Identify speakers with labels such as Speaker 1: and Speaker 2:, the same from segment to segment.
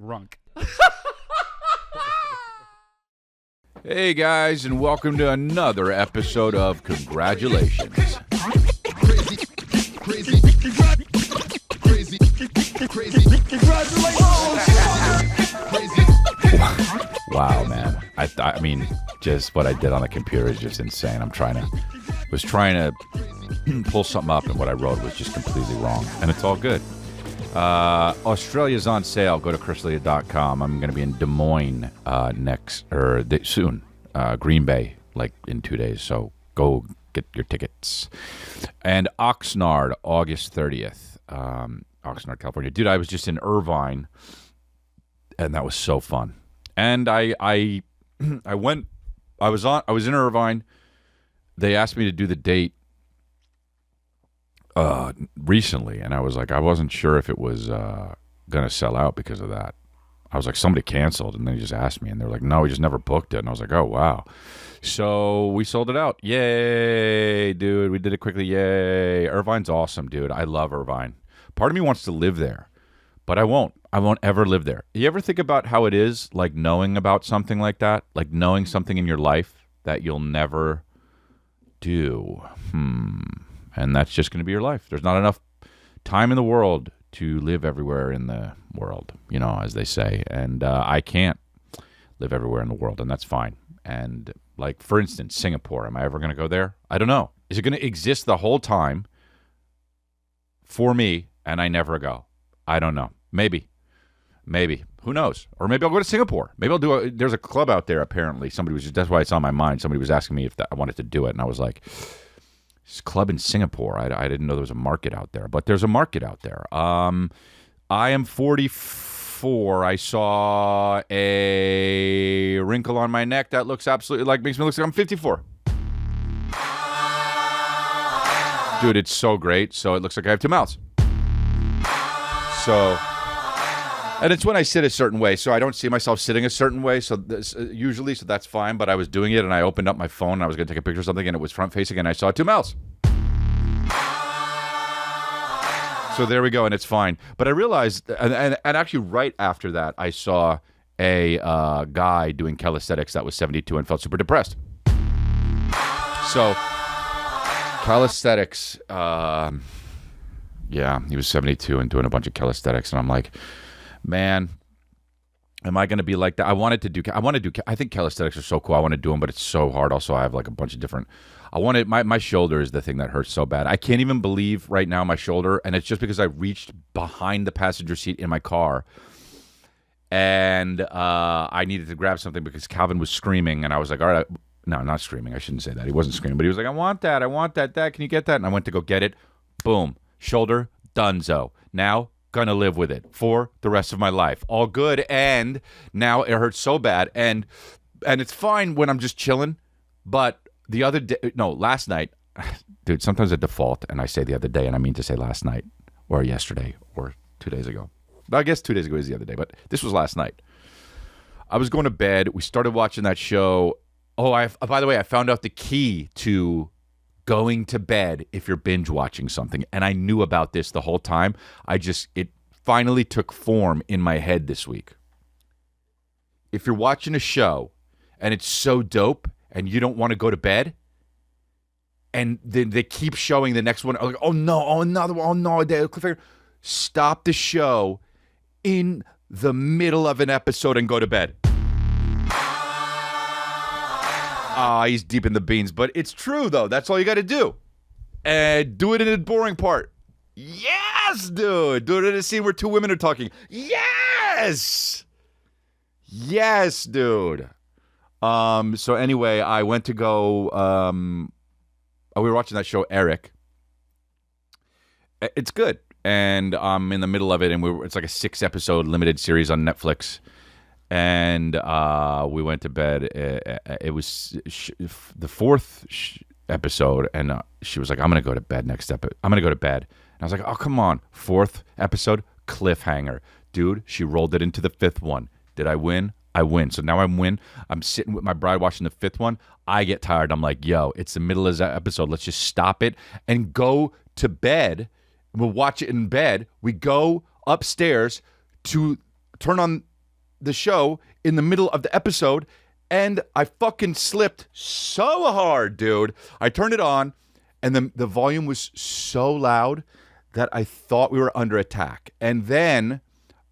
Speaker 1: Runk.
Speaker 2: Hey guys, and welcome to another episode of Congratulations.
Speaker 3: Crazy.
Speaker 2: Wow, man. I mean, just what I did on the computer is just insane. Was trying to pull something up, and what I wrote was just completely wrong, and it's all good. Australia's on sale. Go to chrisleah.com. I'm going to be in Des Moines soon. Green Bay, like in 2 days. So go get your tickets. And Oxnard, August 30th. Oxnard, California. Dude, I was just in Irvine, and that was so fun. And I was in Irvine. They asked me to do the date recently, and I was like, I wasn't sure if it was gonna sell out because of that. I was like, somebody canceled, and they just asked me, and they're like, no, we just never booked it. And I was like, oh wow. So we sold it out. Yay, dude. We did it quickly. Yay. Irvine's awesome, dude. I love Irvine. Part of me wants to live there, but I won't ever live there. You ever think about how it is, like knowing about something like that, like knowing something in your life that you'll never do? And that's just going to be your life. There's not enough time in the world to live everywhere in the world, you know, as they say. And I can't live everywhere in the world, and that's fine. And like, for instance, Singapore, am I ever going to go there? I don't know. Is it going to exist the whole time for me and I never go? I don't know. Maybe. Who knows? Or maybe I'll go to Singapore. Maybe I'll there's a club out there, apparently. That's why it's on my mind. Somebody was asking me if I wanted to do it, and I was like, this club in Singapore. I didn't know there was a market out there, but there's a market out there. I am 44. I saw a wrinkle on my neck that looks absolutely makes me look like I'm 54. Dude, it's so great. So it looks like I have two mouths. And it's when I sit a certain way, so I don't see myself sitting a certain way. So usually, so that's fine. But I was doing it, and I opened up my phone, and I was going to take a picture of something, and it was front facing, and I saw two mouths. So there we go, and it's fine. But I realized, and actually right after that, I saw a guy doing calisthenics that was 72 and felt super depressed. So calisthenics, yeah, he was 72 and doing a bunch of calisthenics, and I'm like, man, am I going to be like that? I think calisthenics are so cool. I want to do them, but it's so hard. Also, I have like a bunch of different, my shoulder is the thing that hurts so bad. I can't even believe right now my shoulder, and it's just because I reached behind the passenger seat in my car, and I needed to grab something because Calvin was screaming, and I was like, all right, no, not screaming. I shouldn't say that. He wasn't screaming, but he was like, I want that, Dad, can you get that? And I went to go get it. Boom, shoulder, donezo. Now, gonna live with it for the rest of my life. All good. And now it hurts so bad. And it's fine when I'm just chilling. But last night, dude, sometimes I default and I say the other day, and I mean to say last night or yesterday or 2 days ago. I guess 2 days ago is the other day, but this was last night. I was going to bed. We started watching that show. Oh, by the way, I found out the key to going to bed if you're binge watching something, and I knew about this the whole time. It finally took form in my head this week. If you're watching a show and it's so dope and you don't want to go to bed, and then they keep showing the next one, like, oh no, oh another one, oh no, cliffhanger. Stop the show in the middle of an episode and go to bed. He's deep in the beans, but it's true, though. That's all you got to do. And do it in the boring part. Yes, dude. Do it in a scene where two women are talking. Yes! Yes, dude. So anyway, I went to go, we were watching that show, Eric. It's good. And I'm in the middle of it, and it's like a 6-episode limited series on Netflix. And we went to bed. It was the fourth episode, and she was like, "I'm gonna go to bed next episode. I'm gonna go to bed." And I was like, "Oh, come on, fourth episode, cliffhanger, dude." She rolled it into the fifth one. Did I win? I win. So now I'm sitting with my bride watching the fifth one. I get tired. I'm like, "Yo, it's the middle of the episode. Let's just stop it and go to bed. We'll watch it in bed." We go upstairs to turn on the show in the middle of the episode, and I fucking slipped so hard, dude. I turned it on, and the volume was so loud that I thought we were under attack. And then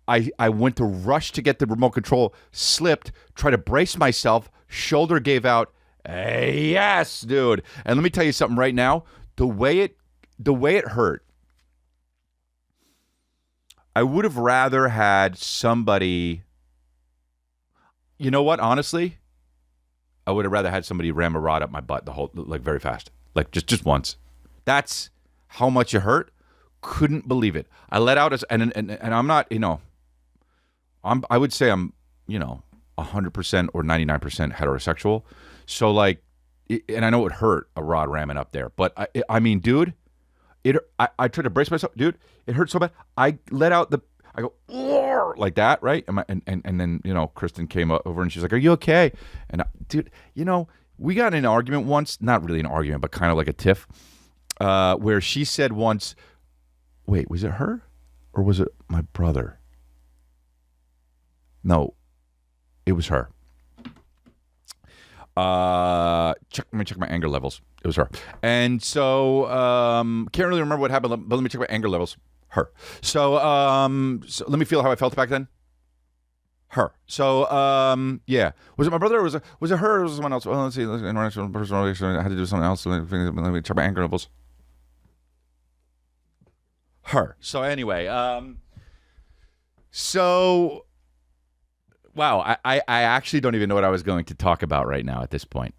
Speaker 2: I went to rush to get the remote control, slipped, tried to brace myself, shoulder gave out. Yes, dude. And let me tell you something right now. The way it hurt, I would have rather had somebody. You know what? Honestly, I would have rather had somebody ram a rod up my butt very fast, like just once. That's how much it hurt. Couldn't believe it. I let out and I'm not, I would say I'm, 100% or 99% heterosexual. So like, and I know it hurt a rod ramming up there, but I mean, dude, I tried to brace myself, dude. It hurt so bad. I let out I go like that, right? And then Kristen came over and she's like, "Are you okay?" And dude, we got in an argument once, not really an argument, but kind of like a tiff, where she said once, "Wait, was it her or was it my brother?" No, it was her. Let me check my anger levels. It was her. And so can't really remember what happened, but let me check my anger levels. Her. So let me feel how I felt back then. Her. So yeah. Was it my brother or was it her or was it someone else? Well, let's see. International personal relation. I had to do something else. Let me check my anger levels. Her. So anyway, so wow, I actually don't even know what I was going to talk about right now at this point.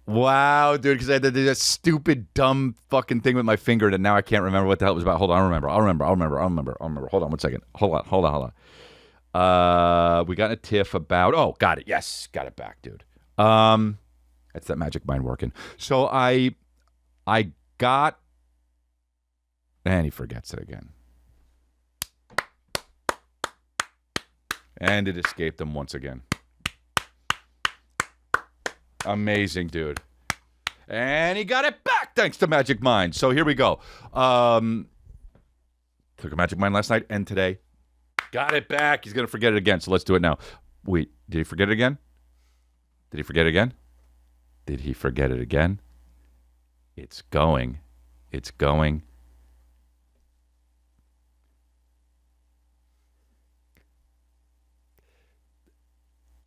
Speaker 2: Wow, dude, because I did that stupid, dumb fucking thing with my finger that now I can't remember what the hell it was about. Hold on, I'll remember. Hold on one second. Hold on. We got in a tiff about, got it. Yes, got it back, dude. That's that magic mind working. So I got, and he forgets it again. And it escaped him once again. Amazing, dude. And he got it back thanks to Magic Mind. So here we go. Took a Magic Mind last night and today. Got it back. He's going to forget it again. So let's do it now. Wait, did he forget it again? Did he forget it again? Did he forget it again? It's going. It's going.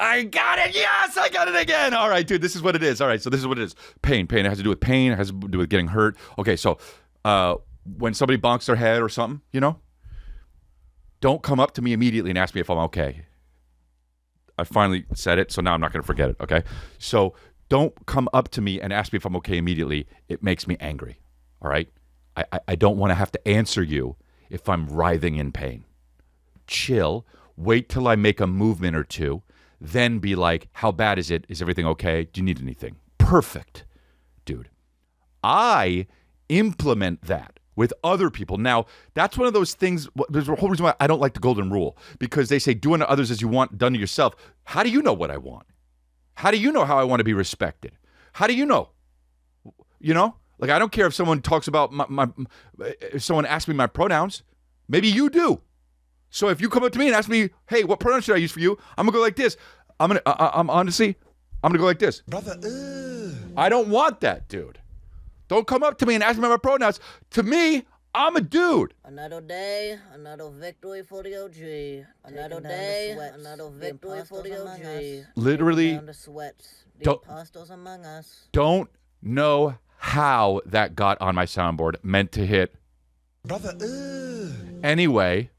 Speaker 2: I got it. Yes, I got it again. All right, dude, this is what it is. All right, so this is what it is. Pain. It has to do with pain. It has to do with getting hurt. Okay, so when somebody bonks their head or something, don't come up to me immediately and ask me if I'm okay. I finally said it, so now I'm not going to forget it, okay? So don't come up to me and ask me if I'm okay immediately. It makes me angry, all right? I don't want to have to answer you if I'm writhing in pain. Chill. Wait till I make a movement or two. Then be like, how bad is it? Is everything okay? Do you need anything? Perfect, dude. I implement that with other people. Now, that's one of those things. There's a whole reason why I don't like the golden rule, because they say do unto others as you want done to yourself. How do you know what I want? How do you know how I want to be respected? How do you know? Like, I don't care if someone talks about if someone asks me my pronouns. Maybe you do. So if you come up to me and ask me, hey, what pronoun should I use for you? I'm going to go like this. I'm honestly going to go like this. Brother, I don't want that, dude. Don't come up to me and ask me my pronouns. To me, I'm a dude.
Speaker 1: Another day, another victory for the OG. Another day, another victory for the OG.
Speaker 2: Literally, don't know how that got on my soundboard. Meant to hit. Brother, anyway.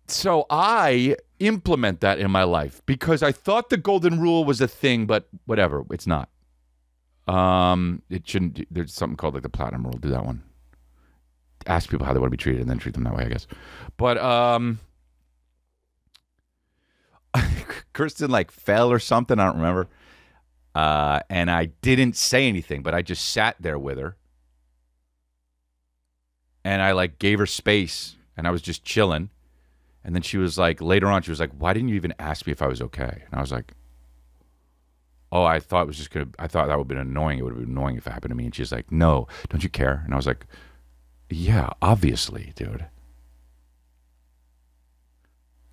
Speaker 2: So I implement that in my life because I thought the golden rule was a thing, but whatever, it's not. It shouldn't. There's something called like the platinum rule. Do that one. Ask people how they want to be treated and then treat them that way, I guess. But Kristen like fell or something. I don't remember. And I didn't say anything, but I just sat there with her, and I like gave her space. And I was just chilling. And then she was like, later on, she was like, why didn't you even ask me if I was okay? And I was like, I thought it was just I thought that would have been annoying. It would have been annoying if it happened to me. And she's like, no, don't you care? And I was like, yeah, obviously, dude.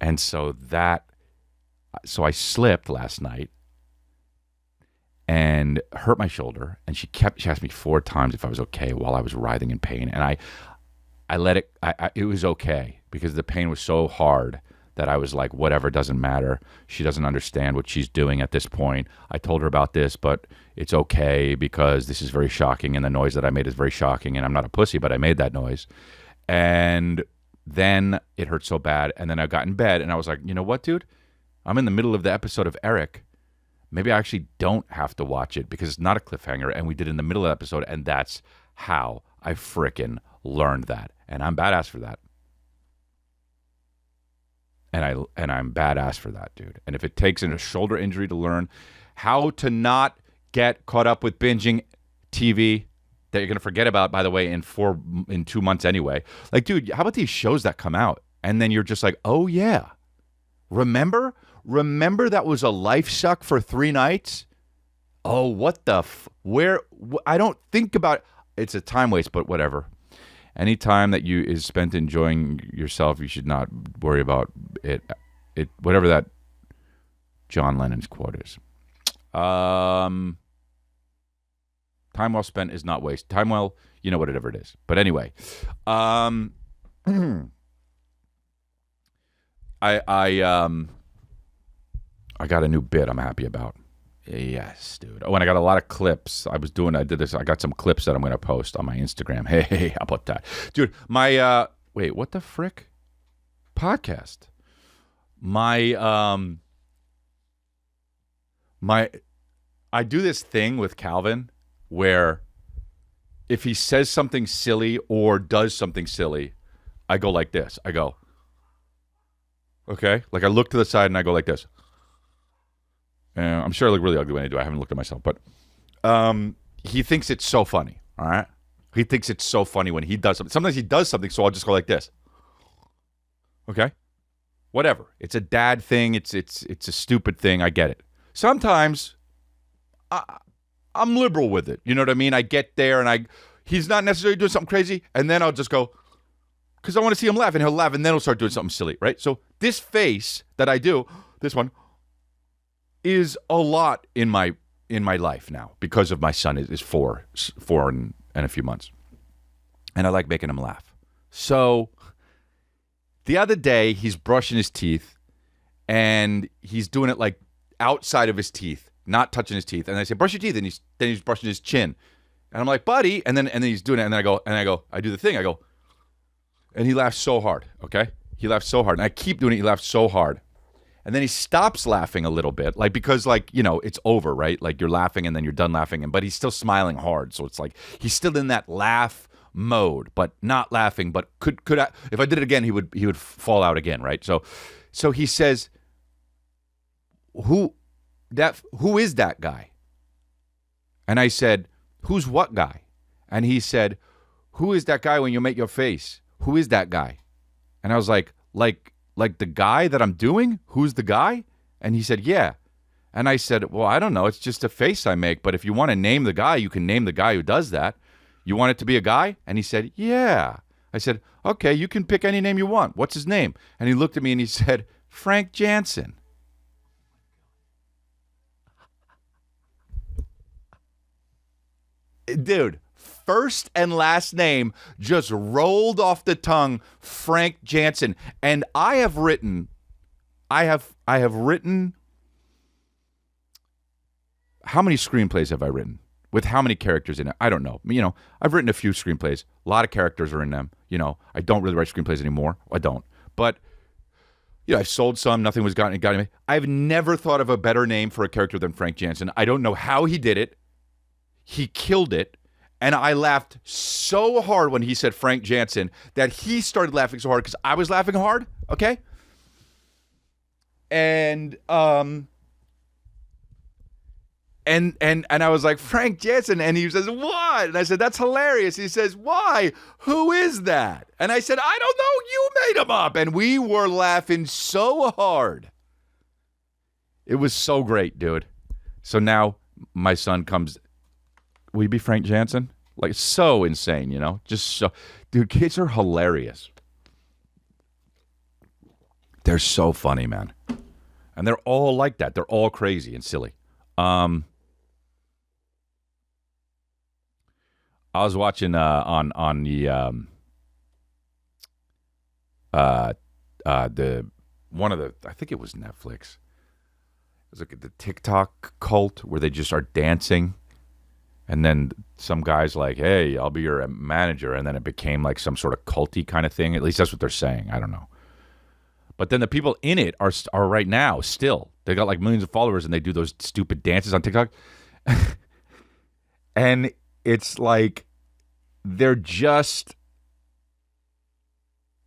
Speaker 2: And so I slipped last night and hurt my shoulder. And she asked me 4 times if I was okay while I was writhing in pain. And I let it, it was okay because the pain was so hard that I was like, whatever, doesn't matter. She doesn't understand what she's doing at this point. I told her about this, but it's okay because this is very shocking and the noise that I made is very shocking and I'm not a pussy, but I made that noise. And then it hurt so bad. And then I got in bed and I was like, you know what, dude? I'm in the middle of the episode of Eric. Maybe I actually don't have to watch it because it's not a cliffhanger and we did it in the middle of the episode, and that's how I frickin' learned that. And I'm badass for that. And I'm badass for that, dude. And if it takes a shoulder injury to learn how to not get caught up with binging TV that you're going to forget about, by the way, in 2 months anyway. Like, dude, how about these shows that come out and then you're just like, oh yeah, remember that was a life suck for 3 nights? Oh, what the I don't think about it. It's a time waste, but whatever. Any time that is spent enjoying yourself, you should not worry about it. Whatever that John Lennon's quote is. Time well spent is not waste. Time well, whatever it is. But anyway, I got a new bit I'm happy about. Yes, dude. Oh, and I got a lot of clips. I did this. I got some clips that I'm going to post on my Instagram. Hey, how about that? Dude, wait, what the frick? Podcast. I do this thing with Calvin where if he says something silly or does something silly, I go like this. I go, okay? Like I look to the side and I go like this. I'm sure I look really ugly when I do. I haven't looked at myself, but he thinks it's so funny. All right, he thinks it's so funny when he does something. Sometimes he does something, so I'll just go like this. Okay, whatever. It's a dad thing. It's a stupid thing. I get it. Sometimes I'm liberal with it. You know what I mean? I get there and he's not necessarily doing something crazy, and then I'll just go because I want to see him laugh, and he'll laugh, and then he'll start doing something silly, right? So this face that I do, this one, is a lot in my life now because of my son is 4 and a few months, and I like making him laugh. So the other day he's brushing his teeth and he's doing it like outside of his teeth, not touching his teeth. And I say, brush your teeth, and then he's brushing his chin, and I'm like, buddy, and then he's doing it, and then I do the thing, I go, and he laughs so hard. Okay, he laughs so hard, and I keep doing it. He laughs so hard. And then he stops laughing a little bit, like because it's over, right? Like you're laughing and then you're done laughing, but he's still smiling hard. So it's like he's still in that laugh mode, but not laughing. But could if I did it again, he would fall out again, right? So he says, who is that guy? And I said, who's what guy? And he said, who is that guy when you make your face? Who is that guy? And I was like the guy that I'm doing? Who's the guy? And he said, yeah. And I said, well, I don't know. It's just a face I make. But if you want to name the guy, you can name the guy who does that. You want it to be a guy? And he said, yeah. I said, okay, you can pick any name you want. What's his name? And he looked at me and he said, Frank Jansen. Dude, first and last name just rolled off the tongue, Frank Jansen. And I have written how many screenplays have I written? With how many characters in it? I don't know. I've written a few screenplays. A lot of characters are in them. I don't really write screenplays anymore. I don't. But I've sold some. Nothing was gotten me. I've never thought of a better name for a character than Frank Jansen. I don't know how he did it. He killed it. And I laughed so hard when he said Frank Jansen that he started laughing so hard because I was laughing hard. Okay. And I was like, Frank Jansen. And he says, what? And I said, that's hilarious. He says, why? Who is that? And I said, I don't know. You made him up. And we were laughing so hard. It was so great, dude. So now my son comes, will you be Frank Jansen? Like, so insane, just so. Dude, kids are hilarious. They're so funny, man. And they're all like that. They're all crazy and silly. I was watching on the one of the, I think it was Netflix. It was like the TikTok cult where they just are dancing, and then some guy's like, "Hey, I'll be your manager," and then it became like some sort of culty kind of thing. At least that's what they're saying. I don't know. But then the people in it are right now still. They got like millions of followers, and they do those stupid dances on TikTok, and it's like they're just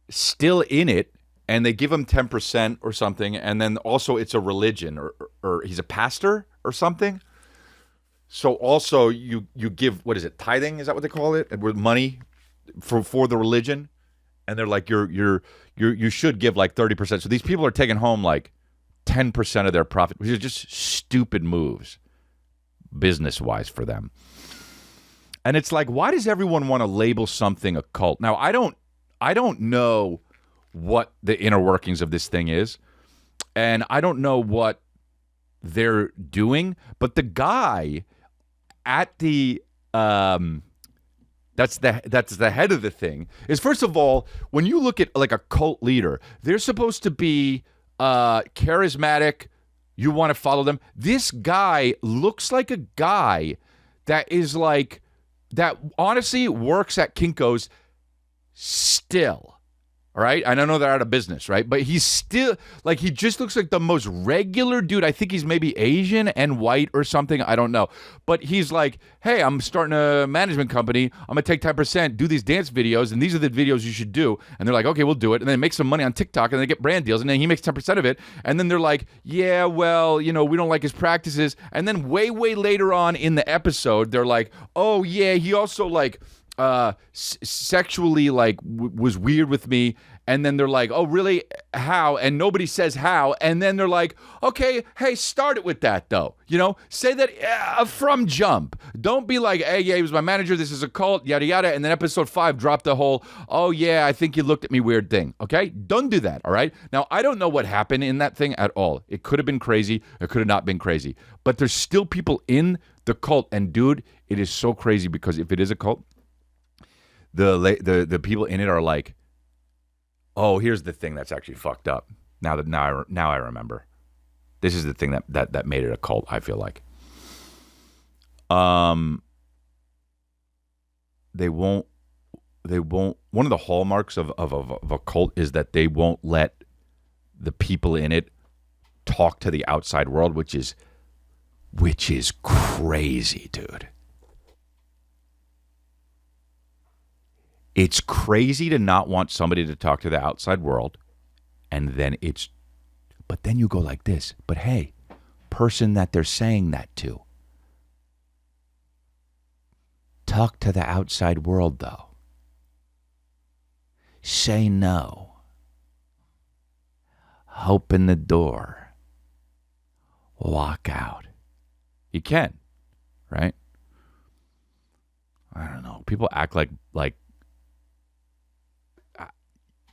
Speaker 2: still in it. And they give him 10% or something, and then also it's a religion, or he's a pastor or something. So also you give, what is it, tithing? Is that what they call it? With money for the religion, and they're like you should give like 30%. So these people are taking home like 10% of their profit, which is just stupid moves, business wise for them. And it's like, why does everyone want to label something a cult? Now I don't know what the inner workings of this thing is, and I don't know what they're doing, but the guy at the that's the head of the thing is, first of all, when you look at like a cult leader, they're supposed to be charismatic. You want to follow them. This guy looks like a guy that is like, that honestly works at Kinko's still. All right, I don't know they're out of business, right? But he's still, like, he just looks like the most regular dude. I think he's maybe Asian and white or something. I don't know. But he's like, hey, I'm starting a management company. I'm going to take 10%, do these dance videos, and these are the videos you should do. And they're like, okay, we'll do it. And then make some money on TikTok, and they get brand deals, and then he makes 10% of it. And then they're like, yeah, well, we don't like his practices. And then way, way later on in the episode, they're like, oh, yeah, he also, like, sexually like was weird with me. And then they're like, oh really, how? And nobody says how. And then they're like, okay, hey, start it with that though, say that from jump. Don't be like, hey, yeah, he was my manager, this is a cult, yada yada. And then episode 5 dropped the whole, oh yeah, I think you looked at me weird thing. Okay, don't do that. All right, now I don't know what happened in that thing at all. It could have been crazy, it could have not been crazy, but there's still people in the cult. And dude, it is so crazy, because if it is a cult, the people in it are like, oh, here's the thing that's actually fucked up. Now I remember. This is the thing that made it a cult, I feel like. They won't. One of the hallmarks of a cult is that they won't let the people in it talk to the outside world, which is crazy, dude. It's crazy to not want somebody to talk to the outside world, and then but then you go like this, but hey, person that they're saying that to, talk to the outside world though. Say no. Open the door. Walk out. You can, right? I don't know. People act like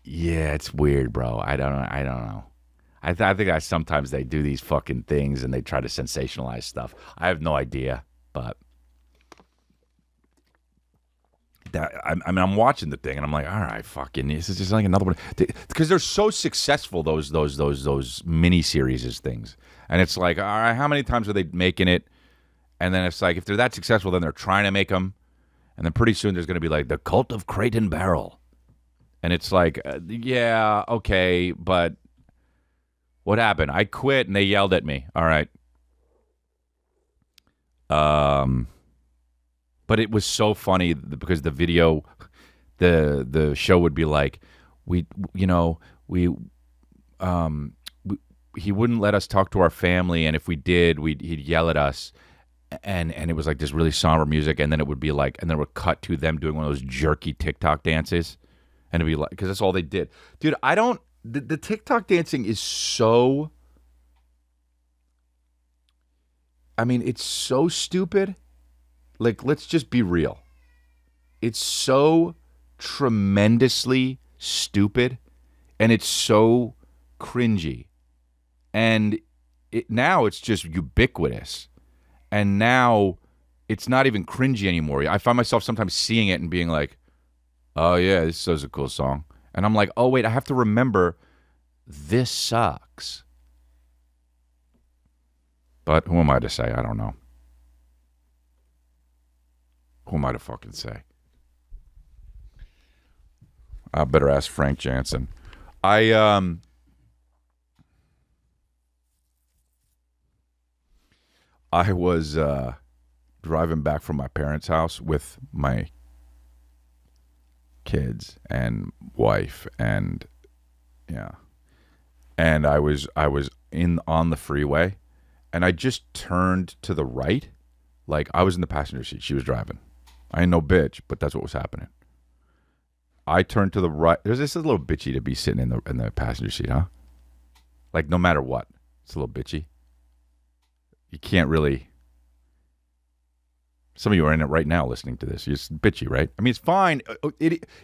Speaker 2: yeah, it's weird, bro. I don't know. I think sometimes they do these fucking things and they try to sensationalize stuff. I have no idea, but I'm watching the thing and I'm like, all right, fucking, this is just like another one, because they're so successful, those mini series things, and it's like, all right, how many times are they making it? And then it's like, if they're that successful, then they're trying to make them, and then pretty soon there's going to be like the Cult of Crate and Barrel. And it's like, yeah, okay, but what happened? I quit and they yelled at me. All right. But it was so funny because the video, the show would be like, he wouldn't let us talk to our family, and if we did, he'd yell at us. And it was like this really somber music, and then it would be like, and then it would cut to them doing one of those jerky TikTok dances. And it'd be like, because that's all they did. Dude, the TikTok dancing is so, it's so stupid. Like, let's just be real. It's so tremendously stupid, and it's so cringy. And now it's just ubiquitous. And now it's not even cringy anymore. I find myself sometimes seeing it and being like, oh, yeah, this is a cool song. And I'm like, oh, wait, I have to remember this sucks. But who am I to say? I don't know. Who am I to fucking say? I better ask Frank Jansen. I was driving back from my parents' house with my kids and wife, and and I was on the freeway, and I just turned to the right, like I was in the passenger seat. She was driving. I ain't no bitch, but that's what was happening. I turned to the right. This is a little bitchy to be sitting in the passenger seat, huh? Like no matter what, it's a little bitchy. You can't really. Some of you are in it right now listening to this. You're just bitchy, right? I mean, it's fine.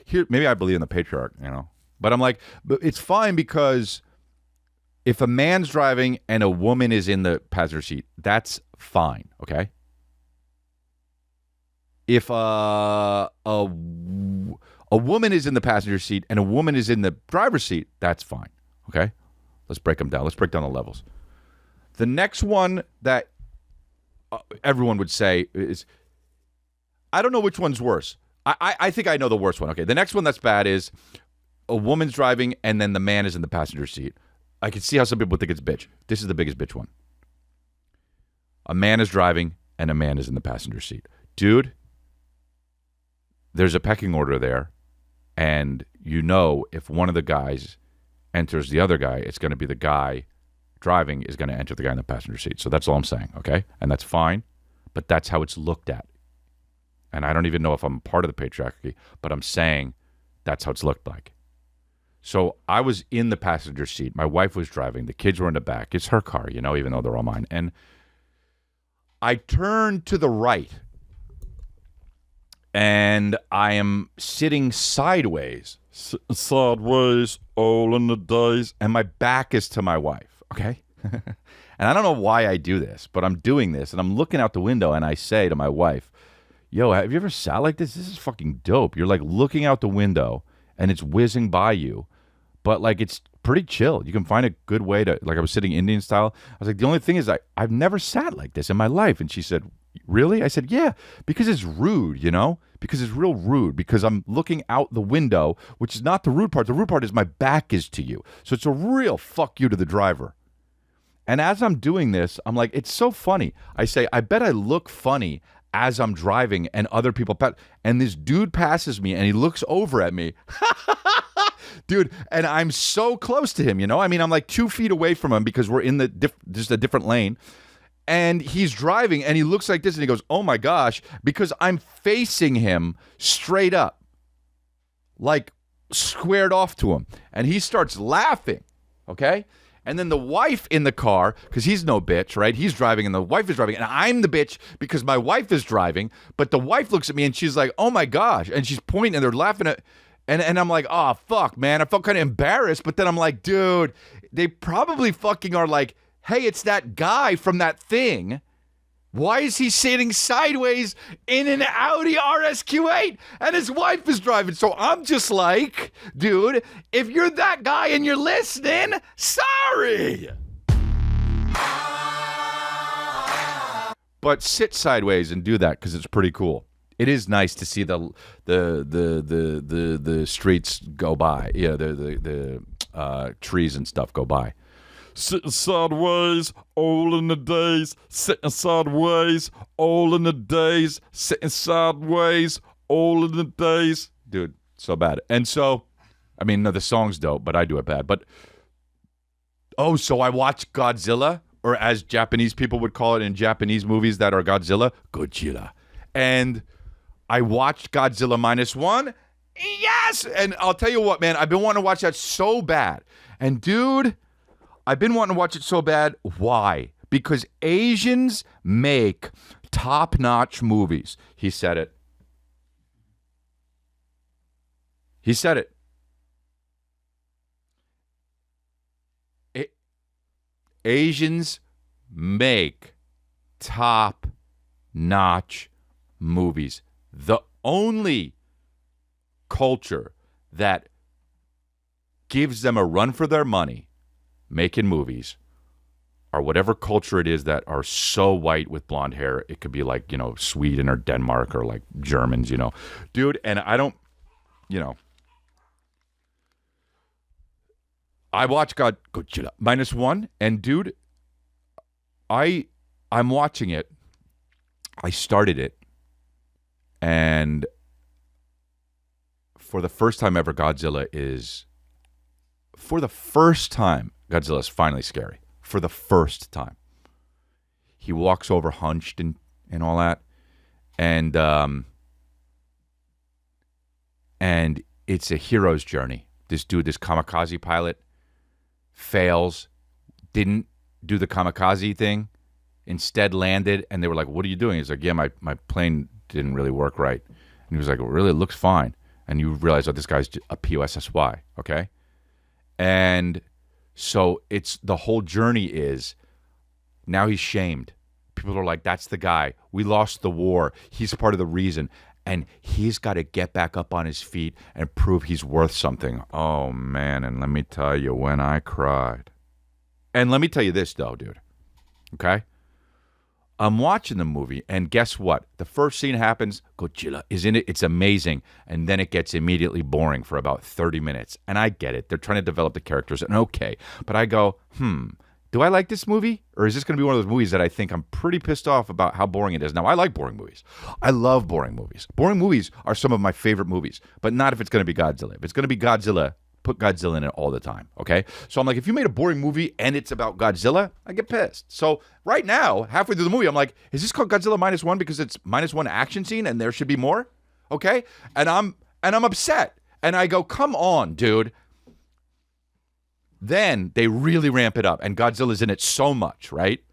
Speaker 2: Here, maybe I believe in the patriarch, but I'm like, but it's fine because if a man's driving and a woman is in the passenger seat, that's fine, okay? If a woman is in the passenger seat and a woman is in the driver's seat, that's fine, okay? Let's break them down. Let's break down the levels. The next one that everyone would say is, I don't know which one's worse. I think I know the worst one. Okay, the next one that's bad is a woman's driving and then the man is in the passenger seat. I can see how some people think it's bitch. This is the biggest bitch one. A man is driving and a man is in the passenger seat. Dude, there's a pecking order there, and if one of the guys enters the other guy, it's going to be the guy driving is going to enter the guy in the passenger seat. So that's all I'm saying, okay? And that's fine, but that's how it's looked at. And I don't even know if I'm part of the patriarchy, but I'm saying that's how it's looked like. So I was in the passenger seat. My wife was driving. The kids were in the back. It's her car, even though they're all mine. And I turned to the right, and I am sitting sideways, all in the days, and my back is to my wife, okay? And I don't know why I do this, but I'm doing this, and I'm looking out the window, and I say to my wife, yo, have you ever sat like this? This is fucking dope. You're like looking out the window, and it's whizzing by you, but like it's pretty chill. You can find a good way to, like I was sitting Indian style. I was like, the only thing is I've never sat like this in my life. And she said, really? I said, yeah, because it's rude, because it's real rude, because I'm looking out the window, which is not the rude part. The rude part is my back is to you. So it's a real fuck you to the driver. And as I'm doing this, I'm like, it's so funny. I say, I bet I look funny as I'm driving and other people pass. And this dude passes me and he looks over at me. Dude, and I'm so close to him, I mean, I'm like 2 feet away from him because we're in just a different lane. And he's driving, and he looks like this, and he goes, oh, my gosh, because I'm facing him straight up, like squared off to him. And he starts laughing, okay? And then the wife in the car, because he's no bitch, right? He's driving, and the wife is driving, and I'm the bitch because my wife is driving. But the wife looks at me, and she's like, oh, my gosh. And she's pointing, and they're laughing at and I'm like, oh, fuck, man. I felt kind of embarrassed, but then I'm like, dude, they probably fucking are like, hey, it's that guy from that thing. Why is he sitting sideways in an Audi RSQ8 and his wife is driving? So I'm just like, dude, if you're that guy and you're listening, sorry. But sit sideways and do that because it's pretty cool. It is nice to see the streets go by. Yeah, the trees and stuff go by. Sitting sideways, all in the days. Sitting sideways, all in the days. Sitting sideways, all in the days. Dude, so bad. And so, I mean, no, the song's dope, but I do it bad. But, so I watched Godzilla, or as Japanese people would call it in Japanese movies that are Godzilla. And I watched Godzilla -1. Yes! And I'll tell you what, man, I've been wanting to watch that so bad. And, dude, I've been wanting to watch it so bad. Why? Because Asians make top-notch movies. He said it. He said it. Asians make top-notch movies. The only culture that gives them a run for their money making movies or whatever culture it is that are so white with blonde hair. It could be like, Sweden or Denmark or like Germans, Dude, and I don't, I watched Godzilla -1, and dude, I'm watching it. I started it, and for the first time ever, Godzilla is finally scary. For the first time. He walks over hunched and all that. And it's a hero's journey. This dude, this kamikaze pilot, fails, didn't do the kamikaze thing, instead landed, and they were like, what are you doing? He's like, yeah, my plane didn't really work right. And he was like, well, really, it looks fine. And you realize, this guy's a POSSY, okay? And so it's the whole journey is now he's shamed. People are like, that's the guy. We lost the war. He's part of the reason. And he's got to get back up on his feet and prove he's worth something. Oh, man. And let me tell you, when I cried. And let me tell you this, though, dude. Okay? I'm watching the movie, and guess what? The first scene happens, Godzilla is in it, it's amazing, and then it gets immediately boring for about 30 minutes. And I get it. They're trying to develop the characters, and okay. But I go, do I like this movie? Or is this going to be one of those movies that I think I'm pretty pissed off about how boring it is? Now, I like boring movies. I love boring movies. Boring movies are some of my favorite movies, but not if it's going to be Godzilla. If it's going to be Godzilla, put Godzilla in it all the time, okay? So I'm like, if you made a boring movie and it's about Godzilla, I get pissed. So right now, halfway through the movie, I'm like, is this called Godzilla -1 because it's -1 action scene and there should be more? Okay? And I'm upset. And I go, come on, dude. Then they really ramp it up, and Godzilla's in it so much, right?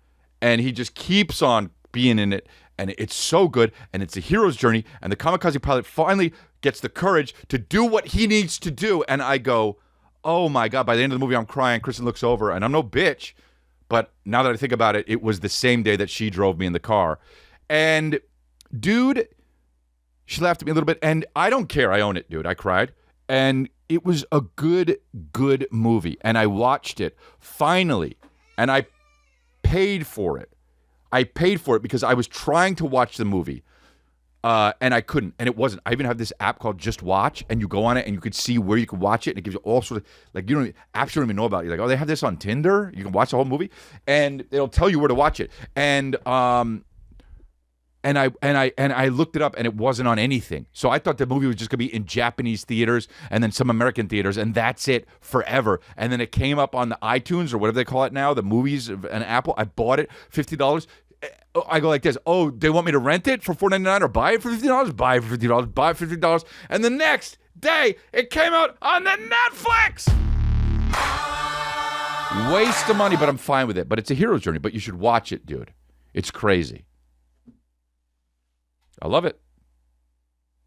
Speaker 2: And he just keeps on being in it, and it's so good, and it's a hero's journey, and the kamikaze pilot finally gets the courage to do what he needs to do, and I go, oh my God, by the end of the movie, I'm crying. Kristen looks over, and I'm no bitch, but now that I think about it, it was the same day that she drove me in the car, and dude, she laughed at me a little bit, and I don't care. I own it, dude. I cried, and it was a good movie, and I watched it finally, and I paid for it. I paid for it because I was trying to watch the movie, and I couldn't, and it wasn't. I even have this app called Just Watch, and you go on it, and you could see where you could watch it, and it gives you all sorts of, like, apps you don't even know about. You're like, oh, they have this on Tinder? You can watch the whole movie? And it'll tell you where to watch it. And I looked it up, and it wasn't on anything. So I thought the movie was just going to be in Japanese theaters and then some American theaters, and that's it forever. And then it came up on the iTunes or whatever they call it now, the movies and Apple. I bought it, $50. I go like this, oh, they want me to rent it for $4.99 or buy it for $50? Buy it for $50, buy it for $50. And the next day, it came out on the Netflix! Waste of money, but I'm fine with it. But it's a hero's journey, but you should watch it, dude. It's crazy. I love it.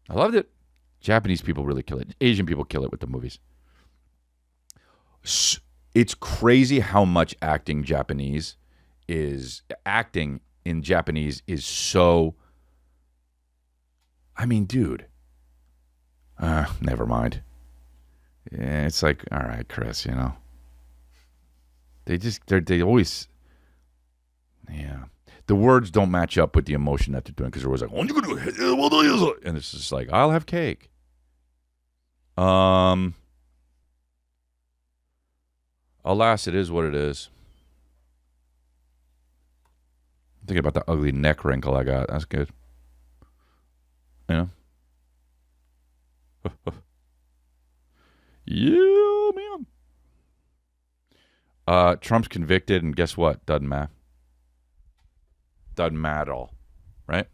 Speaker 2: I loved it. Japanese people really kill it. Asian people kill it with the movies. It's crazy how much acting in Japanese is so. I mean, dude. Never mind. Yeah, it's like, all right, Chris. They always. Yeah. The words don't match up with the emotion that they're doing because they're always like, and it's just like, I'll have cake. Alas, it is what it is. I'm thinking about the ugly neck wrinkle I got. That's good. Yeah, man. Trump's convicted, and guess what? Doesn't matter. Doesn't matter at all, right?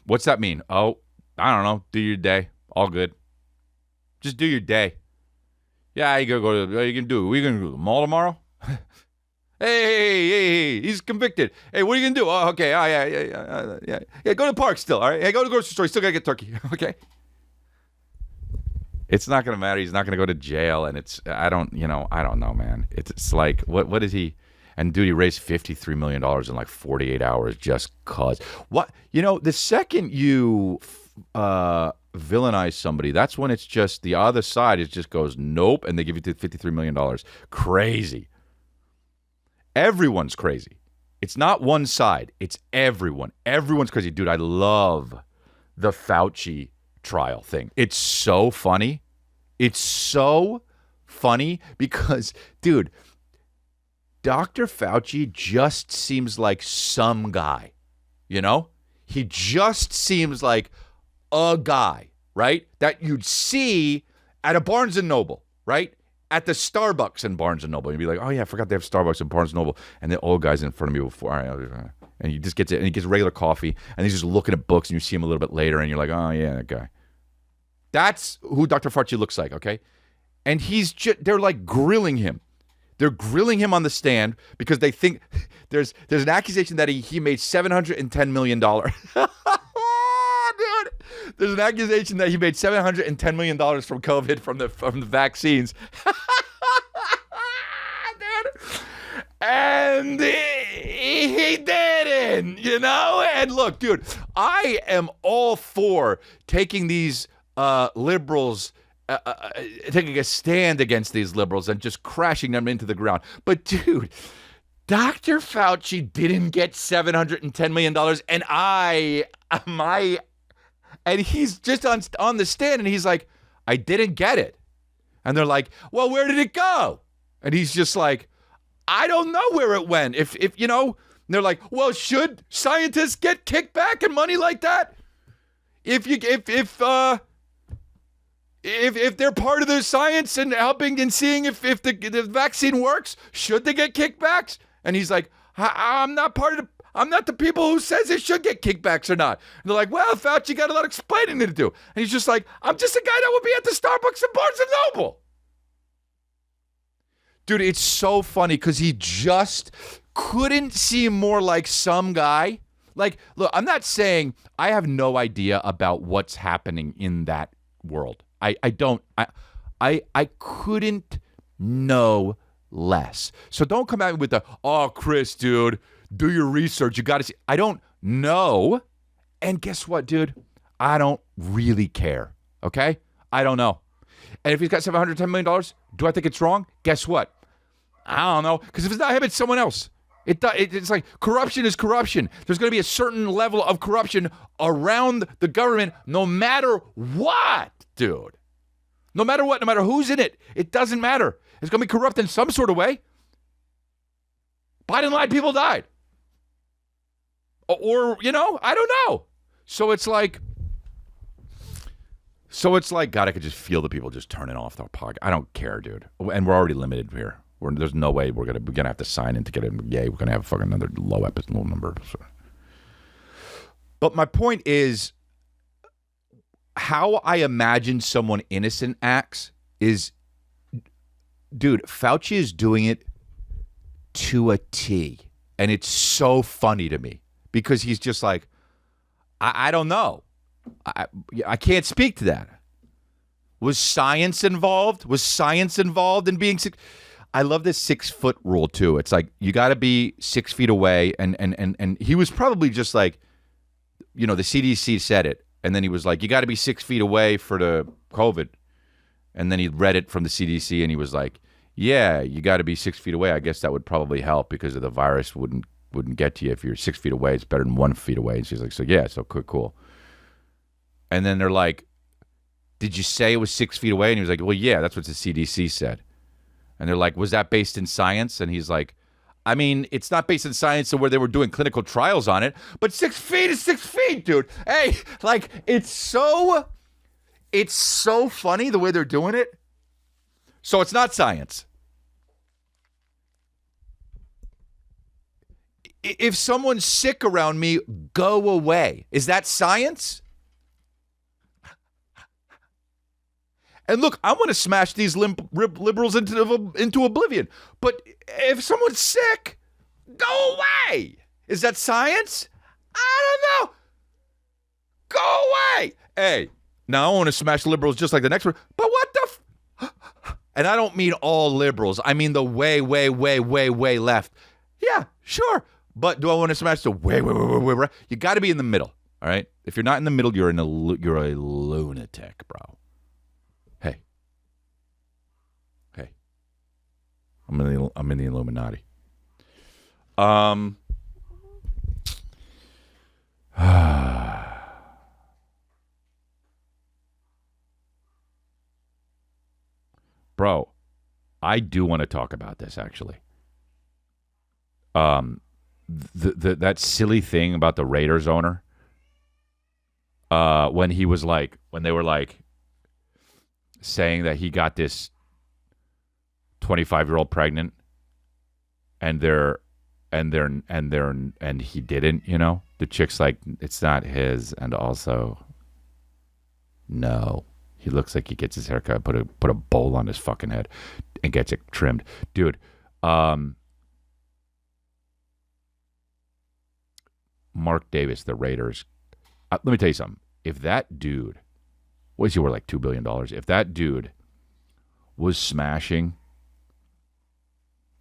Speaker 2: What's that mean? Oh, I don't know. Do your day. All good. Just do your day. Yeah, you gotta go to. What are you gonna do? Are you gonna go to the mall tomorrow? Hey, he's convicted. Hey, what are you gonna do? Oh, okay. Oh, yeah. Go to the park still. All right. Hey, go to the grocery store. You still gotta get turkey. Okay. It's not gonna matter. He's not gonna go to jail, and I don't know, man. It's like, what is he? And dude, he raised $53 million in like 48 hours just cause. What? The second you villainize somebody, that's when it's just the other side. It just goes, nope. And they give you $53 million. Crazy. Everyone's crazy. It's not one side. It's everyone. Everyone's crazy. Dude, I love the Fauci trial thing. It's so funny. It's so funny because, dude, Dr. Fauci just seems like some guy, He just seems like a guy, right? That you'd see at a Barnes & Noble, right? At the Starbucks in Barnes & Noble. You'd be like, oh, yeah, I forgot they have Starbucks in Barnes & Noble. And the old guy's in front of me before. All right, and he just gets it, and he gets regular coffee, and he's just looking at books, and you see him a little bit later, and you're like, oh, yeah, that guy. That's who Dr. Fauci looks like, okay? And they're like grilling him. They're grilling him on the stand because they think there's an accusation that he made $710 million. Dude, there's an accusation that he made $710 million from COVID, from the vaccines. Dude. And he didn't, And look, dude, I am all for taking these liberals, taking a stand against these liberals and just crashing them into the ground. But, dude, Dr. Fauci didn't get $710 million, and he's just on the stand, and he's like, I didn't get it. And they're like, well, where did it go? And he's just like, I don't know where it went. If and they're like, well, should scientists get kickback and money like that? If they're part of the science and helping and seeing if the vaccine works, should they get kickbacks? And he's like, I'm not the people who says they should get kickbacks or not. And they're like, well, Fauci got a lot of explaining to do. And he's just like, I'm just a guy that would be at the Starbucks in Barnes & Noble. Dude, it's so funny because he just couldn't seem more like some guy. Like, look, I'm not saying I have no idea about what's happening in that world. I couldn't know less. So don't come at me with the, oh, Chris, dude, do your research. You got to see. I don't know. And guess what, dude? I don't really care. Okay? I don't know. And if he's got $710 million, do I think it's wrong? Guess what? I don't know. Because if it's not him, it's someone else. It's like corruption is corruption. There's going to be a certain level of corruption around the government no matter what, dude. No matter what, no matter who's in it, it doesn't matter. It's going to be corrupt in some sort of way. Biden lied, people died. Or I don't know. So it's like, God, I could just feel the people just turning off the podcast. I don't care, dude. And we're already limited here. There's no way we're gonna have to sign in to get it. Yay, we're gonna have fucking another low number. But my point is, how I imagine someone innocent acts is, dude, Fauci is doing it to a T, and it's so funny to me because he's just like, I don't know, I can't speak to that. Was science involved? Was science involved in being sick? I love this 6 foot rule too. It's like you got to be 6 feet away, and he was probably just like, the CDC said it, and then he was like, you got to be 6 feet away for the COVID, and then he read it from the CDC, and he was like, yeah, you got to be 6 feet away. I guess that would probably help because of the virus wouldn't get to you if you're 6 feet away. It's better than 1 feet away. And she's like, so yeah, so cool. And then they're like, did you say it was 6 feet away? And he was like, well, yeah, that's what the CDC said. And they're like, was that based in science? And he's like, I mean, it's not based in science where they were doing clinical trials on it, but 6 feet is 6 feet, dude. Hey, like, it's so funny the way they're doing it. So it's not science. If someone's sick around me, go away. Is that science? And look, I want to smash these liberals into oblivion. But if someone's sick, go away. Is that science? I don't know. Go away. Hey, now I want to smash liberals just like the next one. But what the And I don't mean all liberals. I mean the way, way, way, way, way left. Yeah, sure. But do I want to smash the wait? You got to be in the middle, all right? If you're not in the middle, you're a lunatic, bro. Hey. I'm in the Illuminati. Bro, I do want to talk about this actually. That silly thing about the Raiders owner. When they were like saying that he got this 25-year-old pregnant, and he didn't, you know? The chick's like, it's not his, and also, no. He looks like he gets his haircut, put a bowl on his fucking head, and gets it trimmed. Dude, Mark Davis, the Raiders. Let me tell you something. If that dude, what is he worth, like $2 billion? If that dude was smashing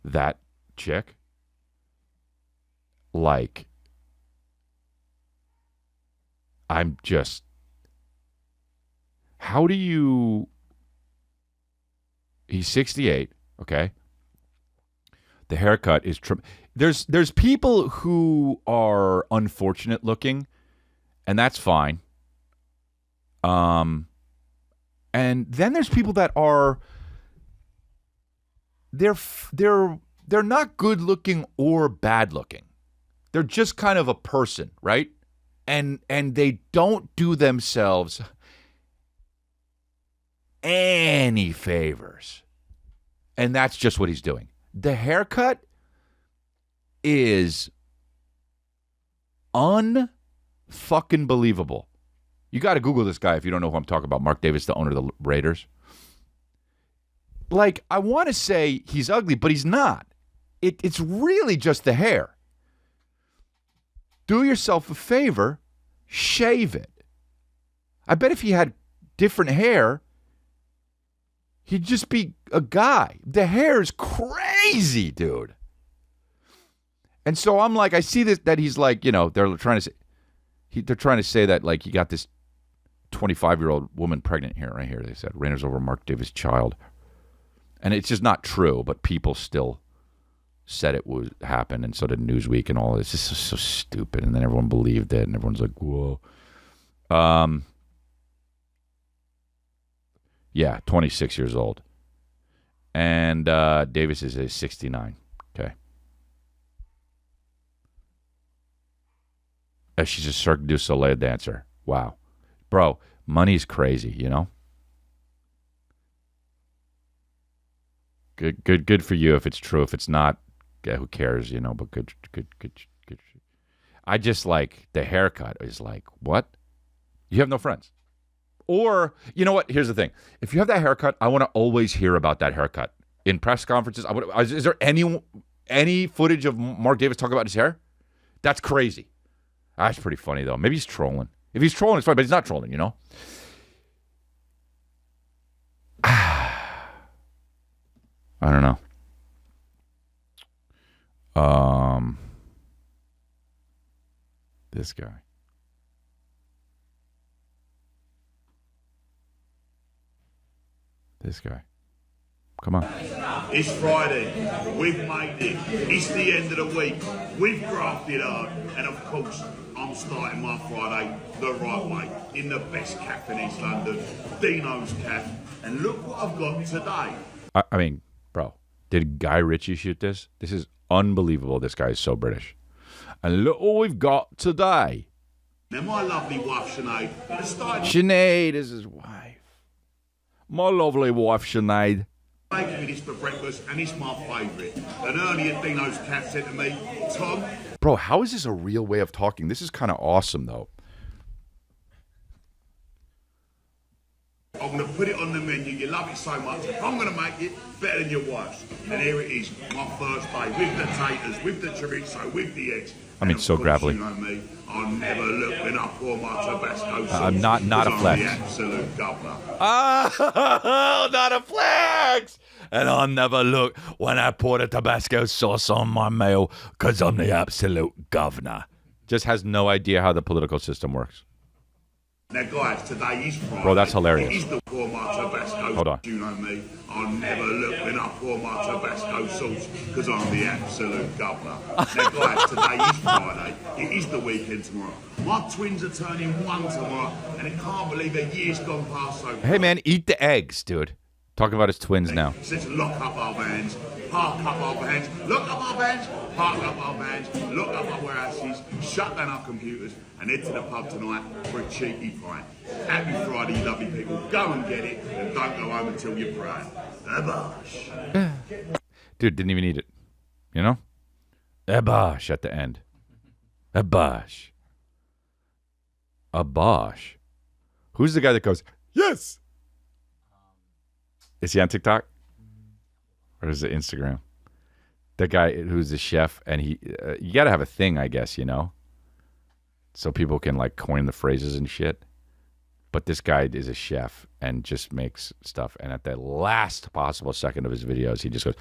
Speaker 2: that chick, like, I'm just, how do you, he's 68, okay? The haircut is there's people who are unfortunate looking, and that's fine. And then there's people that are they're not good looking or bad looking. They're just kind of a person, right? And they don't do themselves any favors. And that's just what he's doing. The haircut is unfucking believable. You got to Google this guy if you don't know who I'm talking about. Mark Davis, the owner of the Raiders. Like, I want to say he's ugly, but he's not. It's really just the hair. Do yourself a favor, shave it. I bet if he had different hair, he'd just be a guy. The hair is crazy, dude. And so I'm like, I see this, that he's like, you know, they're trying to say that, like, he got this 25-year-old woman pregnant here, right here. They said, Raiders over Mark Davis' child. And it's just not true, but people still said it would happen, and so did Newsweek and all this. It's just so stupid. And then everyone believed it, and everyone's like, whoa. Yeah, 26 years old. And Davis is 69. Okay. She's a Cirque du Soleil dancer. Wow. Bro, money's crazy, you know? Good for you if it's true. If it's not, yeah, who cares, you know? But good. I just like the haircut is like, what? You have no friends. Or, you know what? Here's the thing. If you have that haircut, I want to always hear about that haircut. In press conferences, is there any footage of Mark Davis talking about his hair? That's crazy. That's pretty funny, though. Maybe he's trolling. If he's trolling, it's fine, but he's not trolling, you know? I don't know. This guy. Come on.
Speaker 3: It's Friday. We've made it. It's the end of the week. We've grafted hard. And of course, I'm starting my Friday the right way. In the best cafe in East London, Dino's Cafe. And look what I've got today.
Speaker 2: I mean, bro, did Guy Ritchie shoot this? This is unbelievable. This guy is so British. And look what we've got today.
Speaker 3: Now, my lovely wife, Sinead,
Speaker 2: Sinead is his wife. My lovely wife, Sinead.
Speaker 3: Making me this for breakfast, and it's my favourite. And Ernie at Dino's Cafe said to me, Tom.
Speaker 2: Bro, how is this a real way of talking? This is kind of awesome, though.
Speaker 3: I'm going to put it on the menu. You love it so much. I'm going to make it better than your wife's. And here it is, my first day with the taters, with the chorizo, with the eggs.
Speaker 2: I mean, so gravelly.
Speaker 3: You know me, I'll never look when I pour my Tabasco sauce.
Speaker 2: I'm not a flex.
Speaker 3: I'm the absolute governor.
Speaker 2: Oh, not a flex. And I'll never look when I pour the Tabasco sauce on my meal because I'm the absolute governor. Just has no idea how the political system works.
Speaker 3: Now, guys, today is Friday.
Speaker 2: Bro, that's hilarious.
Speaker 3: It is the pour my Tabasco.
Speaker 2: Hold on.
Speaker 3: You know me, I'll never look when I pour my Tabasco sauce because I'm the absolute governor. Now, guys, today is Friday. It is the weekend tomorrow. My twins are turning 1 tomorrow, and I can't believe a year's gone past so fast.
Speaker 2: Hey, man, eat the eggs, dude. Talking about his twins now.
Speaker 3: Let's lock up our vans, park up our vans, lock up our vans, park up our vans, lock up our warehouses, shut down our computers, and head to the pub tonight for a cheeky pint. Happy Friday, you lovely people. Go and get it, and don't go home until you're proud. Abash.
Speaker 2: Dude, didn't even eat it. You know? Abash at the end. Abash. Abash. Who's the guy that goes, yes? Is he on TikTok? Or is it Instagram? That guy who's a chef, and he, you got to have a thing, I guess, you know? So people can like coin the phrases and shit. But this guy is a chef and just makes stuff. And at the last possible second of his videos, he just goes,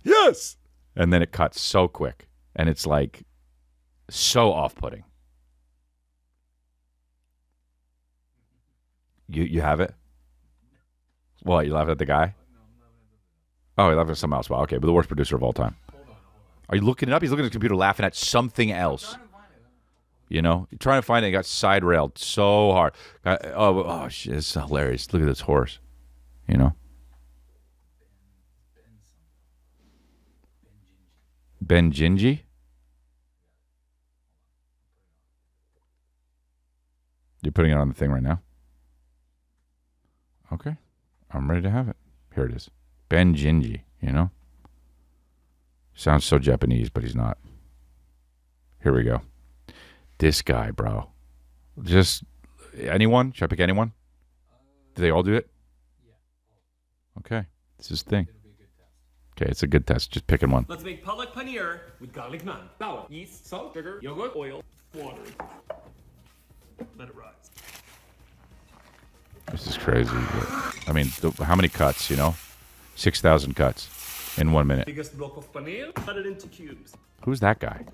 Speaker 2: yes! And then it cuts so quick. And it's like so off-putting. You have it? What, you laughing at the guy? Oh, you're laughing at something else. Well, okay, but the worst producer of all time. Are you looking it up? He's looking at his computer laughing at something else. You know? You're trying to find it. He got side railed so hard. Oh, shit, it's hilarious. Look at this horse. You know? Benjinji? You're putting it on the thing right now? Okay. I'm ready to have it. Here it is. Benjinji, you know? Sounds so Japanese, but he's not. Here we go. This guy, bro. Just anyone? Should I pick anyone? Do they all do it? Yeah. Okay. This is the thing. Okay, it's a good test. Just picking one.
Speaker 4: Let's make palak paneer with garlic naan. Flour, yeast, salt, sugar, yogurt, oil, water. Let it rise.
Speaker 2: This is crazy. I mean, how many cuts, you know? 6,000 cuts in 1 minute.
Speaker 4: Biggest block of paneer, cut it into cubes.
Speaker 2: Who's that guy?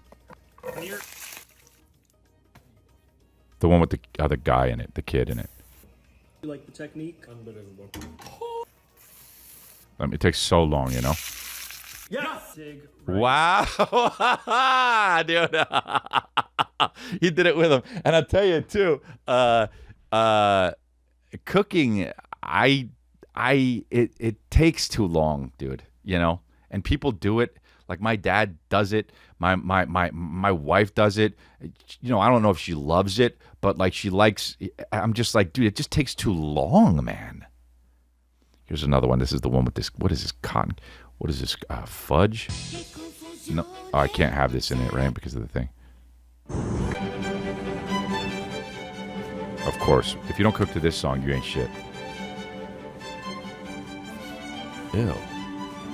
Speaker 4: Paneer.
Speaker 2: The one with the other guy in it, the kid in it.
Speaker 4: You like the technique? Unbelievable.
Speaker 2: I mean, it takes so long, you know?
Speaker 4: Yes!
Speaker 2: Wow. Dude. He did it with him. And I'll tell you, too, cooking, it takes too long, dude, you know? And people do it. Like my dad does it. My wife does it. You know, I don't know if she loves it, but like she likes, I'm just like, dude, it just takes too long, man. Here's another one. This is the one with this, what is this cotton? What is this, fudge? No, oh, I can't have this in it, right? Because of the thing. Of course, if you don't cook to this song, you ain't shit. Ew.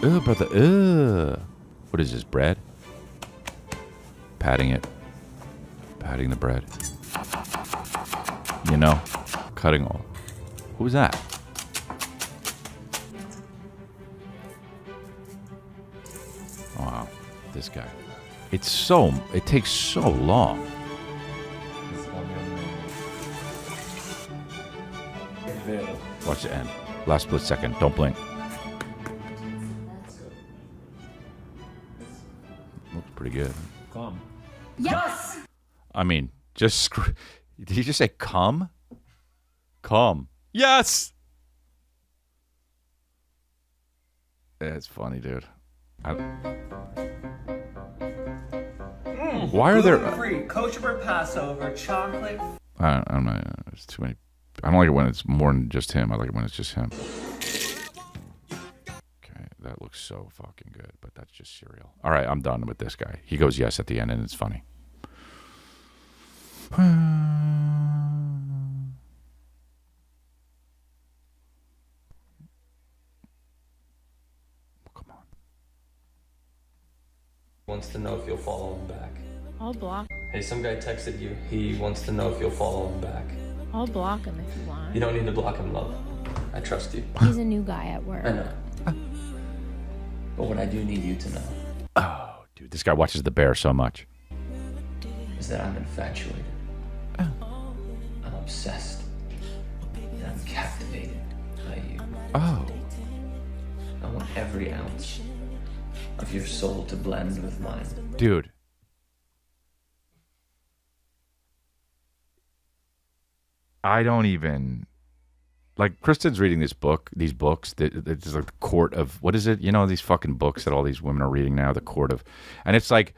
Speaker 2: Ew, brother. Ew. What is this, bread? Patting it. Patting the bread. You know, cutting all. Who's that? Wow, this guy. It takes so long. Watch the end. Last split second. Don't blink. Looks pretty good.
Speaker 4: Come.
Speaker 5: Yes!
Speaker 2: I mean, just did he just say come? Come. Yes! It's funny, dude. Why are there...
Speaker 4: Free, kosher Passover, chocolate.
Speaker 2: I don't know. There's too many. I don't like it when it's more than just him. I like it when it's just him. Okay, that looks so fucking good, but that's just cereal. All right, I'm done with this guy. He goes yes at the end, and it's funny.
Speaker 5: Wants to know if you'll follow him back.
Speaker 6: I'll block.
Speaker 5: Hey, some guy texted you. He wants to know if you'll follow him back.
Speaker 6: I'll block him if you want.
Speaker 5: You don't need to block him, love. I trust you.
Speaker 6: He's a new guy at work.
Speaker 5: I know. But what I do need you to know
Speaker 2: Oh, dude, this guy watches The Bear so much.
Speaker 5: is that I'm infatuated. I'm obsessed. And I'm captivated by you.
Speaker 2: Oh.
Speaker 5: I want every ounce of your soul to blend with mine.
Speaker 2: Dude. I don't even... Like, Kristen's reading these books. It's like the court of... What is it? You know, these fucking books that all these women are reading now, the court of... And it's like...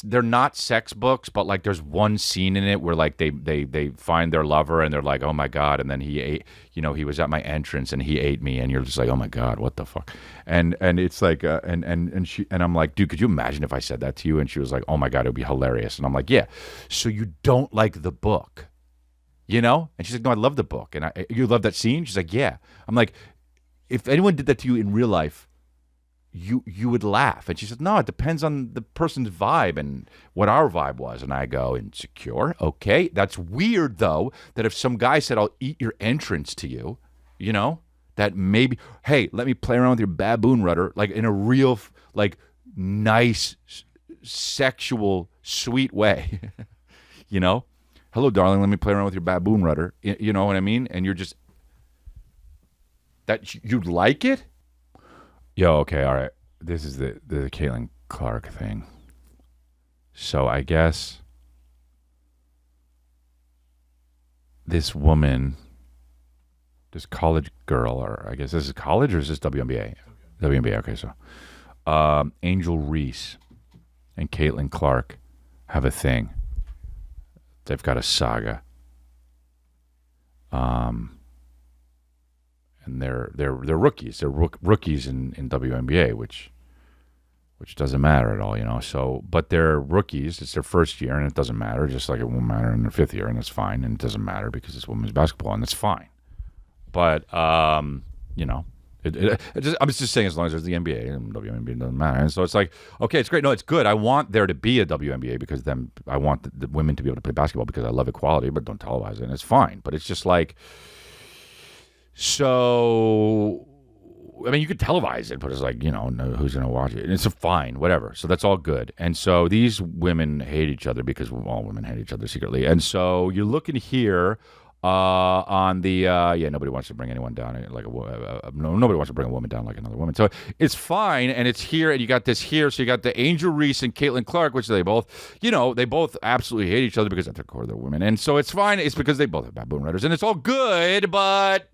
Speaker 2: They're not sex books, but like there's one scene in it where like they find their lover and they're like, oh my God, and then he ate, you know, he was at my entrance and he ate me, and you're just like, oh my God, what the fuck? And it's like and I'm like, dude, could you imagine if I said that to you? And she was like, oh my God, it would be hilarious. And I'm like, yeah. So you don't like the book, you know? And she's like, no, I love the book. And you love that scene? She's like, yeah. I'm like, if anyone did that to you in real life, you would laugh. And she said, no, it depends on the person's vibe and what our vibe was. And I go, insecure? Okay. That's weird, though, that if some guy said, I'll eat your entrance to you, you know, that maybe, hey, let me play around with your baboon rudder, like in a real, like, nice, sexual, sweet way, you know? Hello, darling, let me play around with your baboon rudder. You know what I mean? And you're just, that you like it? Yo, okay, all right. This is the Caitlin Clark thing. So I guess this woman, this college girl, or I guess this is college or is this WNBA? WNBA, okay, so Angel Reese and Caitlin Clark have a thing. They've got a saga. And they're rookies. They're rookies in WNBA, which doesn't matter at all, you know. So, but they're rookies. It's their first year, and it doesn't matter. Just like it won't matter in their fifth year, and it's fine. And it doesn't matter because it's women's basketball, and it's fine. But you know, I'm just saying, as long as there's the NBA and WNBA, it doesn't matter. And so it's like, okay, it's great. No, it's good. I want there to be a WNBA because then I want the women to be able to play basketball because I love equality, but don't televise it, and it's fine. But it's just like. So, I mean, you could televise it, but it's like, you know, who's going to watch it? And it's fine, whatever. So that's all good. And so these women hate each other because all women hate each other secretly. And so you're looking here on the, nobody wants to bring anyone down. Like nobody wants to bring a woman down like another woman. So it's fine. And it's here. And you got this here. So you got the Angel Reese and Caitlin Clark, which they both, you know, they both absolutely hate each other because at their core they're women. And so it's fine. It's because they both have baboon rudders. And it's all good, but...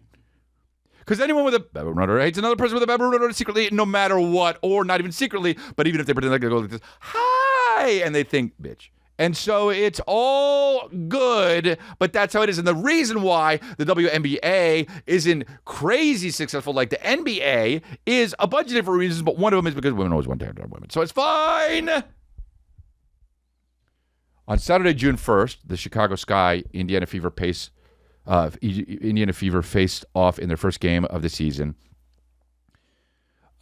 Speaker 2: Because anyone with a baboon rudder hates another person with a baboon rudder secretly, no matter what, or not even secretly, but even if they pretend like they go like this, hi, and they think, bitch. And so it's all good, but that's how it is. And the reason why the WNBA isn't crazy successful like the NBA is a bunch of different reasons, but one of them is because women always want to have women. So it's fine. On Saturday, June 1st, the Chicago Sky Indiana Fever faced off in their first game of the season,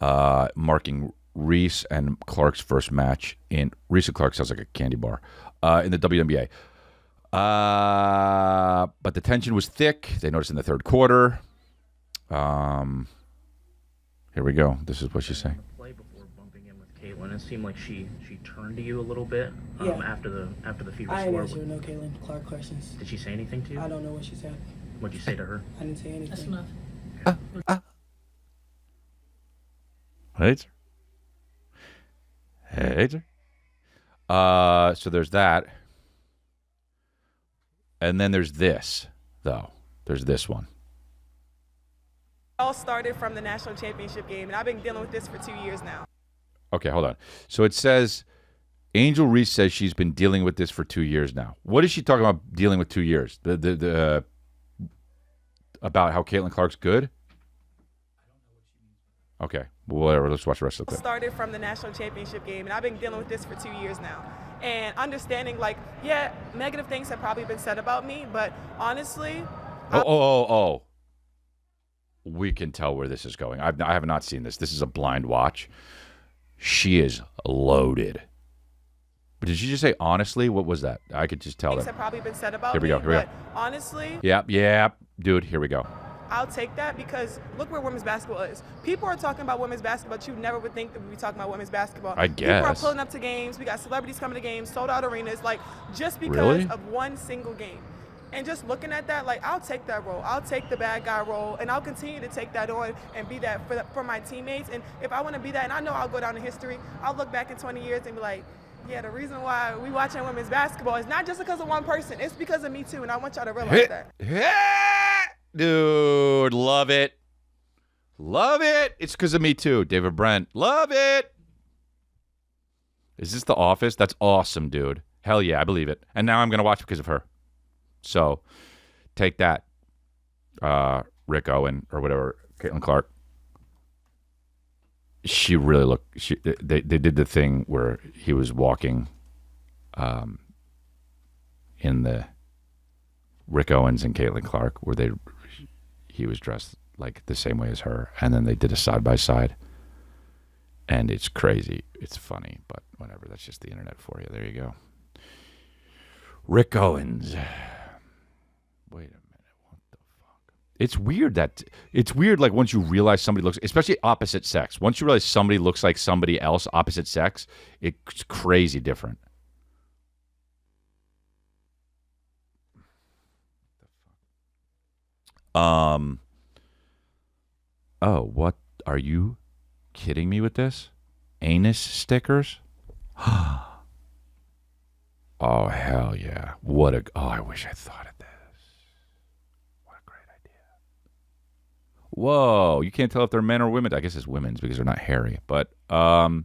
Speaker 2: marking Reese and Clark's first match in... Reese and Clark sounds like a candy bar, in the WNBA. But the tension was thick. They noticed in the third quarter. Here we go. This is what she's saying.
Speaker 7: Play before bumping in with Caitlin. It seemed like she turned to you a little bit after the Fever score.
Speaker 8: I didn't answer no Caitlin Clark questions.
Speaker 7: Did she say anything to you?
Speaker 8: I don't know what she said.
Speaker 7: What'd you say to her?
Speaker 8: I didn't say anything.
Speaker 6: That's enough.
Speaker 2: Hates her. So there's that. And then there's this, though. There's this one.
Speaker 9: It all started from the national championship game, and I've been dealing with this for 2 years now.
Speaker 2: Okay, hold on. So it says, Angel Reese says she's been dealing with this for 2 years now. What is she talking about dealing with 2 years? About how Caitlin Clark's good? Okay, well, whatever. Let's watch the rest of the clip.
Speaker 9: It started from the national championship game, and I've been dealing with this for 2 years now. And understanding, like, yeah, negative things have probably been said about me, but honestly...
Speaker 2: We can tell where this is going. I have not seen this. This is a blind watch. She is loaded. But did you just say honestly? What was that? I could just tell
Speaker 9: Things
Speaker 2: that.
Speaker 9: have probably been said about
Speaker 2: Here we go.
Speaker 9: me,
Speaker 2: Here we
Speaker 9: but
Speaker 2: go.
Speaker 9: honestly,
Speaker 2: Yep, dude. Here we go.
Speaker 9: I'll take that because look where women's basketball is. People are talking about women's basketball, but you never would think that we'd be talking about women's basketball.
Speaker 2: I
Speaker 9: People are
Speaker 2: guess.
Speaker 9: pulling up to games. We got celebrities coming to games, sold out arenas, like just because
Speaker 2: Really?
Speaker 9: of one single game. And just looking at that, like I'll take that role. I'll take the bad guy role, and I'll continue to take that on and be that for my teammates. And if I want to be that, and I know I'll go down in history, I'll look back in 20 years and be like, yeah, the reason why we watching women's basketball is not just because of one person. It's because of me too, and I want y'all to realize that.
Speaker 2: Dude, love it. Love it. It's because of me too, David Brent. Love it. Is this The Office? That's awesome, dude. Hell yeah, I believe it. And now I'm going to watch because of her. So take that, Rick Owen or whatever, Caitlin Clark. She really looked. They did the thing where he was walking, in the Rick Owens and Caitlin Clark, where he was dressed like the same way as her, and then they did a side by side, and it's crazy. It's funny, but whatever. That's just the internet for you. There you go. Rick Owens. Wait a minute, what the fuck? It's weird like once you realize somebody looks, especially opposite sex, once you realize somebody looks like somebody else opposite sex, it's crazy different. Oh, what, are you kidding me with this? Anus stickers? Oh, hell yeah. I wish I thought of this. What a great idea. Whoa, you can't tell if they're men or women. I guess it's women's because they're not hairy. But, well,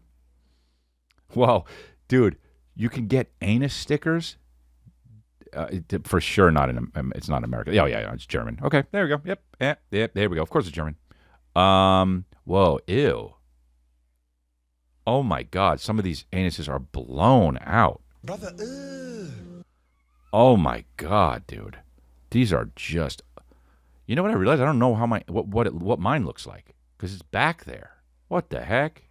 Speaker 2: dude, you can get anus stickers. For sure not it's not American. Oh, yeah, it's German. Okay, there we go. Yep, there we go. Of course it's German. Whoa, ew. Oh, my God, some of these anuses are blown out.
Speaker 10: Brother,
Speaker 2: oh my God, dude, these are just. You know what I realized? I don't know how what mine looks like because it's back there. What the heck?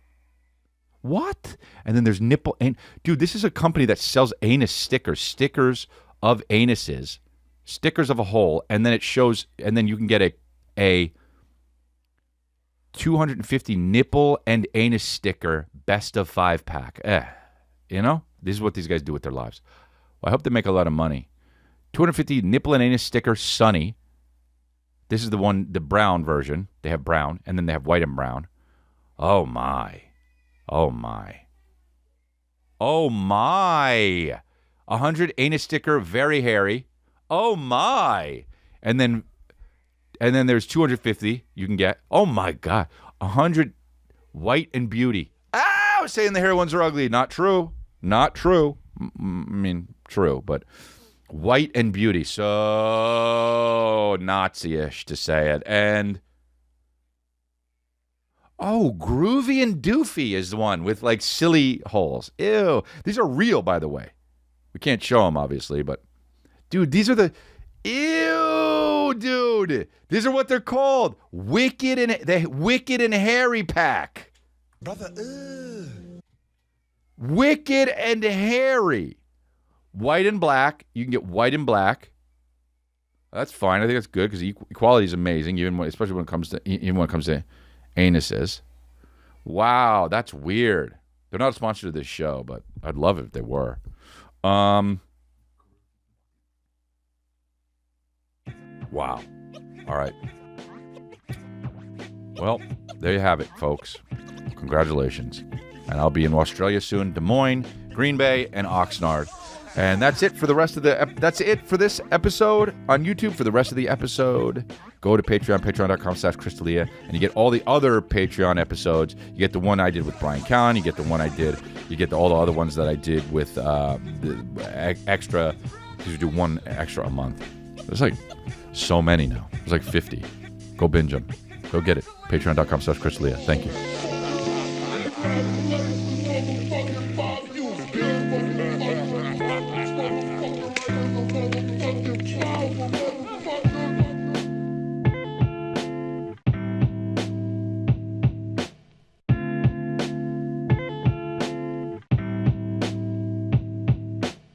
Speaker 2: What? And then there's nipple. Dude, this is a company that sells anus stickers of anuses, stickers of a hole, and then it shows, and then you can get a 250 nipple and anus sticker best of 5 pack. You know. This is what these guys do with their lives. Well, I hope they make a lot of money. 250 nipple and anus sticker Sunny. This is the brown version. They have brown, and then they have white and brown. Oh, my. Oh, my. Oh, my. 100 anus sticker, very hairy. Oh, my. And then there's 250 you can get. Oh, my God. 100 white and beauty. I was saying the hairy ones are ugly. Not true. Not true. I mean, true, but white and beauty. So Nazi-ish to say it. And, oh, groovy and doofy is the one with, like, silly holes. Ew. These are real, by the way. We can't show them, obviously, but, dude, these are the... Ew, dude. These are what they're called. Wicked and hairy pack.
Speaker 10: Brother,
Speaker 2: Wicked and hairy. White and black. You can get white and black. That's fine. I think that's good because equality is amazing, especially when it comes to anuses. Wow, that's weird. They're not a sponsor of this show, but I'd love it if they were. Wow. All right. Well, there you have it, folks. Congratulations. And I'll be in Australia soon, Des Moines, Green Bay, and Oxnard. And that's it for the rest of that's it for this episode on YouTube. For the rest of the episode, go to Patreon, patreon.com/Crystalia, and you get all the other Patreon episodes. You get the one I did with Brian Callen. You get the one you get all the other ones that I did with the extra, because you do one extra a month. There's like so many now. There's like 50. Go binge them. Go get it. Patreon.com/Crystalia. Thank you.